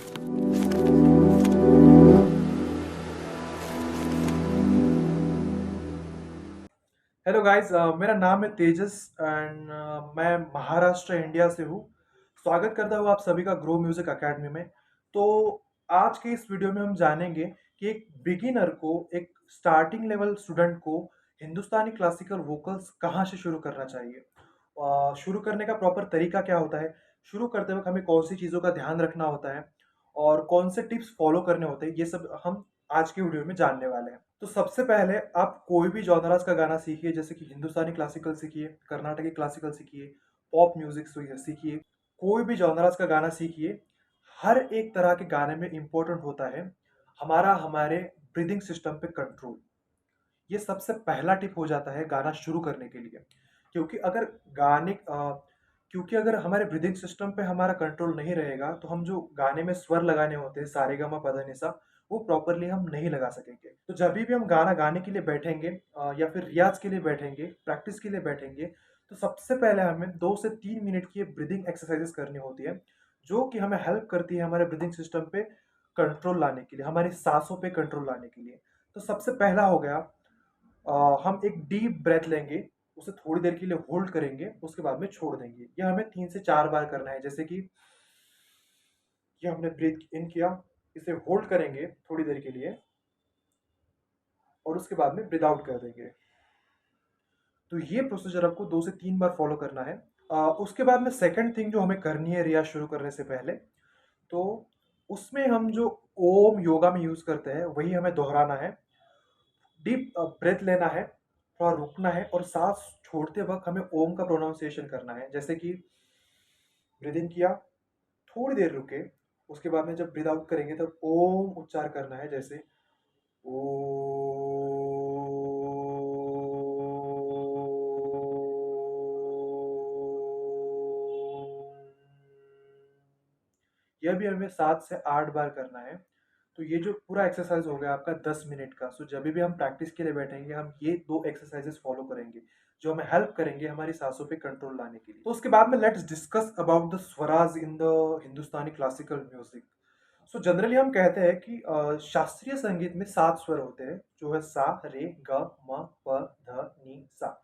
Hello guys, मेरा नाम है तेजस एंड मैं महाराष्ट्र इंडिया से हूँ। स्वागत करता हूँ आप सभी का ग्रो म्यूजिक एकेडमी में। तो आज के इस वीडियो में हम जानेंगे कि एक बिगिनर को, एक स्टार्टिंग लेवल स्टूडेंट को हिंदुस्तानी क्लासिकल वोकल्स कहाँ से शुरू करना चाहिए। शुरू करने का प्रॉपर तरीका क्या होता है, शुरू करते वक्त हमें कौन सी चीज़ों का ध्यान रखना होता है और कौन से टिप्स फॉलो करने होते हैं, ये सब हम आज की वीडियो में जानने वाले हैं। तो सबसे पहले आप कोई भी जॉनरास का गाना सीखिए, जैसे कि हिंदुस्तानी क्लासिकल सीखिए, कर्नाटकी क्लासिकल सीखिए, पॉप म्यूजिक सीखिए, कोई भी जॉनरास का गाना सीखिए। हर एक तरह के गाने में इम्पोर्टेंट होता है हमारे ब्रीदिंग सिस्टम पे कंट्रोल। ये सबसे पहला टिप हो जाता है गाना शुरू करने के लिए। क्योंकि अगर गाने क्योंकि अगर हमारे ब्रीदिंग सिस्टम पे हमारा कंट्रोल नहीं रहेगा तो हम जो गाने में स्वर लगाने होते हैं सारेगामा पधनिसा, वो प्रॉपरली हम नहीं लगा सकेंगे। तो जब भी हम गाना गाने के लिए बैठेंगे या फिर रियाज के लिए बैठेंगे, प्रैक्टिस के लिए बैठेंगे, तो सबसे पहले हमें 2 से 3 मिनट की ब्रीदिंग एक्सरसाइजेस करनी होती है, जो कि हमें हेल्प करती है हमारे ब्रीदिंग सिस्टम पे कंट्रोल लाने के लिए, हमारी सांसों पे कंट्रोल लाने के लिए। तो सबसे पहला हो गया, हम एक डीप ब्रेथ लेंगे, उसे थोड़ी देर के लिए होल्ड करेंगे, उसके बाद में छोड़ देंगे। यह हमें 3 से 4 बार करना है। जैसे कि ये हमने ब्रीथ इन किया, इसे होल्ड करेंगे थोड़ी देर के लिए और उसके बाद में ब्रीथ आउट कर देंगे। तो ये प्रोसीजर आपको 2 से 3 बार फॉलो करना है। उसके बाद में सेकंड थिंग जो हमें करनी है रियाज शुरू करने से पहले, तो उसमें हम जो ओम योगा में यूज करते हैं वही हमें दोहराना है। डीप ब्रेथ लेना है, थोड़ा रुकना है और सांस छोड़ते वक्त हमें ओम का प्रोनाउंसिएशन करना है। जैसे कि ब्रीद इन किया, थोड़ी देर रुके, उसके बाद में जब ब्रीद आउट करेंगे तब ओम उच्चार करना है। जैसे ओ। यह भी हमें 7 से 8 बार करना है। तो ये जो पूरा एक्सरसाइज हो गया आपका 10 मिनट का। सो जब भी हम प्रैक्टिस के लिए बैठेंगे हम ये दो एक्सरसाइजेस फॉलो करेंगे, जो हमें हेल्प करेंगे हमारी सांसों पे कंट्रोल लाने के लिए। तो उसके बाद में let's discuss about the Swaraj in the Hindustani classical music. So generally हम कहते हैं कि शास्त्रीय संगीत में 7 स्वर होते हैं, जो है सा, रे, ग, म, प, ध, नि, सा।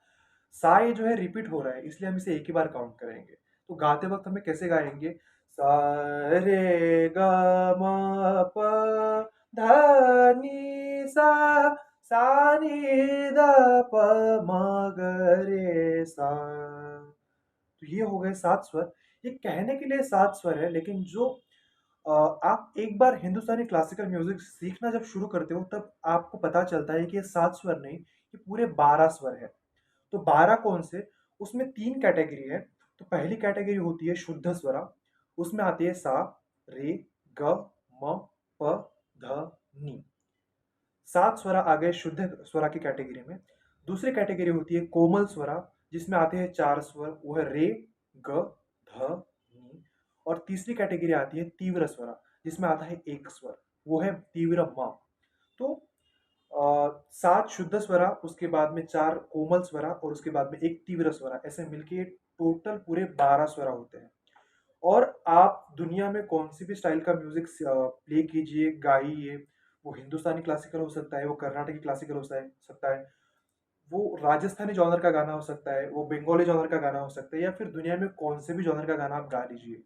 सा ये जो है रिपीट हो रहा है, इसलिए हम इसे एक ही बार काउंट करेंगे। तो गाते वक्त हमें कैसे गाएंगे, सा, रे, ग, म, प, ध, नि, सा, नि, द, प, म, ग, रे, सा। तो ये हो गए 7 स्वर। ये कहने के लिए 7 स्वर है, लेकिन जो आप एक बार हिंदुस्तानी क्लासिकल म्यूजिक सीखना जब शुरू करते हो तब आपको पता चलता है कि ये 7 स्वर नहीं, ये पूरे 12 स्वर है। तो 12 कौन से, उसमें 3 कैटेगरी है। तो पहली कैटेगरी होती है शुद्ध स्वरा, उसमें आती है सा, रे, ग, म, प, ध, नि। 7 स्वरा आ गए शुद्ध स्वरा की कैटेगरी में। दूसरी कैटेगरी होती है कोमल स्वरा, जिसमें आते हैं 4 स्वर, वो है रे, ग, ध, नि। और तीसरी कैटेगरी आती है तीव्र स्वरा, जिसमें आता है एक स्वर, वो है तीव्र म। तो 7 शुद्ध स्वरा, उसके बाद में 4 कोमल स्वरा और उसके बाद में एक तीव्र स्वरा, ऐसे मिलके टोटल पूरे 12 स्वरा होते हैं। और आप दुनिया में कौन सी भी स्टाइल का म्यूजिक प्ले कीजिए, गाइए, वो हिंदुस्तानी क्लासिकल हो सकता है, वो कर्नाटकी क्लासिकल हो सकता है, वो राजस्थानी जॉनर का गाना हो सकता है, वो बंगाली जॉनर का गाना हो सकता है, या फिर दुनिया में कौन से भी जॉनर का गाना आप गा लीजिए।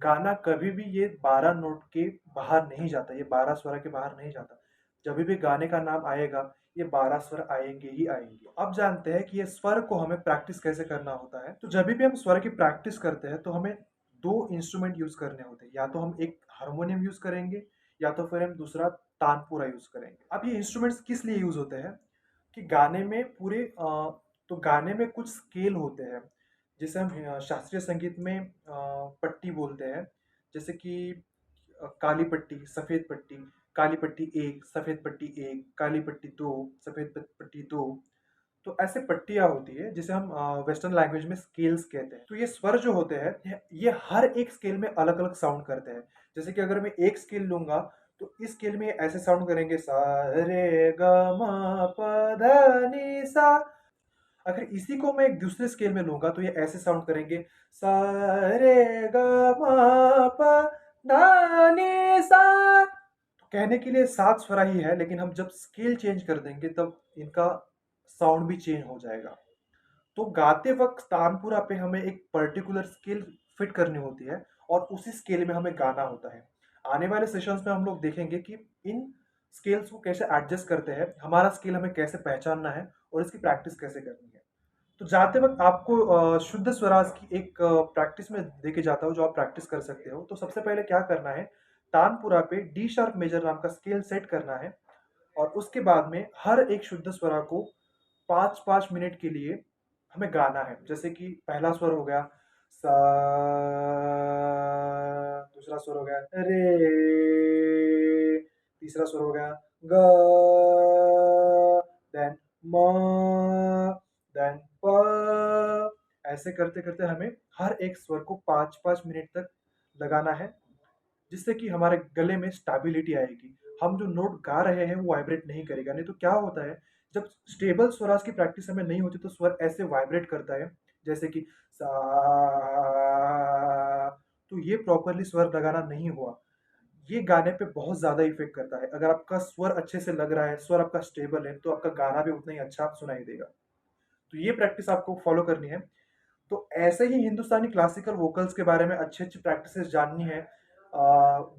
गाना कभी भी ये 12 नोट के बाहर नहीं जाता, ये 12 स्वर के बाहर नहीं जाता। जब भी गाने का नाम आएगा ये 12 स्वर आएंगे ही आएंगे। अब जानते हैं कि ये स्वर को हमें प्रैक्टिस कैसे करना होता है। तो जब भी हम स्वर की प्रैक्टिस करते हैं तो हमें दो इंस्ट्रूमेंट यूज करने होते हैं, या तो हम एक हारमोनियम यूज करेंगे या तो फिर हम दूसरा तानपुरा यूज करेंगे। अब ये इंस्ट्रूमेंट्स किस लिए यूज होते हैं कि गाने में तो गाने में कुछ स्केल होते हैं, जिसे हम शास्त्रीय संगीत में पट्टी बोलते हैं। जैसे कि काली पट्टी, सफेद पट्टी, काली पट्टी एक, सफेद पट्टी एक, काली पट्टी दो, सफेद पट्टी दो। तो ऐसे पट्टियाँ होती है जिसे हम वेस्टर्न लैंग्वेज में स्केल्स कहते हैं। तो ये स्वर जो होते हैं ये हर एक स्केल में अलग अलग साउंड करते हैं। जैसे कि अगर मैं एक स्केल लूंगा तो इस स्केल में ऐसे साउंड करेंगे, सा, रे, ग, म, प, ध, नि, सा। अगर इसी को मैं एक दूसरे स्केल में लूंगा तो ये ऐसे साउंड करेंगे, सा, रे, ग, म, प, धा नी सा। तो कहने के लिए 7 स्वरा ही है, लेकिन हम जब स्केल चेंज कर देंगे तब इनका साउंड भी चेंज हो जाएगा। तो गाते वक़्त तानपुरा पे हमें एक पर्टिकुलर स्केल फिट करनी होती है और उसी स्केल में हमें गाना होता है। आने वाले सेशंस में हम लोग देखेंगे कि इन स्केल्स को कैसे एडजस्ट करते हैं, हमारा स्केल हमें कैसे पहचानना है और इसकी प्रैक्टिस कैसे करनी है। तो जाते वक़्त आपको शुद्ध स्वराज की एक प्रैक्टिस में देके जाता हूँ, जो आप प्रैक्टिस कर सकते हो। तो सबसे पहले क्या करना है, तानपुरा पे डी शार्प मेजर नाम का स्केल सेट करना है और उसके बाद में हर एक शुद्ध स्वरा को 5-5 मिनट के लिए हमें गाना है। जैसे कि पहला स्वर हो गया सा, दूसरा स्वर हो गया रे, तीसरा स्वर हो गया ग, देन म, देन प। ऐसे करते-करते हमें हर एक स्वर को 5-5 मिनट तक लगाना है, जिससे कि हमारे गले में स्टेबिलिटी आएगी। हम जो नोट गा रहे हैं वो वाइब्रेट नहीं करेगा। नहीं तो क्या होता है, जब स्टेबल स्वराज की प्रैक्टिस हमें नहीं होती तो स्वर ऐसे वाइब्रेट करता है, जैसे कि सा। तो ये प्रॉपरली स्वर लगाना नहीं हुआ। ये गाने पे बहुत ज़्यादा इफ़ेक्ट करता है। अगर आपका स्वर अच्छे से लग रहा है, स्वर आपका स्टेबल है, तो आपका गाना भी उतना ही अच्छा सुनाई देगा। तो ये प्रैक्टिस आपको फॉलो करनी है। तो ऐसे ही हिंदुस्तानी क्लासिकल वोकल्स के बारे में अच्छी-अच्छी प्रैक्टिसेस जाननी है।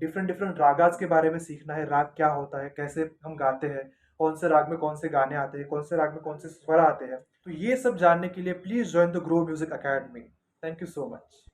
डिफरेंट डिफरेंट रागास के बारे में सीखना है, राग क्या होता है, कैसे हम गाते हैं, कौन से राग में कौन से गाने आते हैं, कौन से राग में कौन से स्वर आते हैं। तो ये सब जानने के लिए please join the grow music academy. Thank you so much.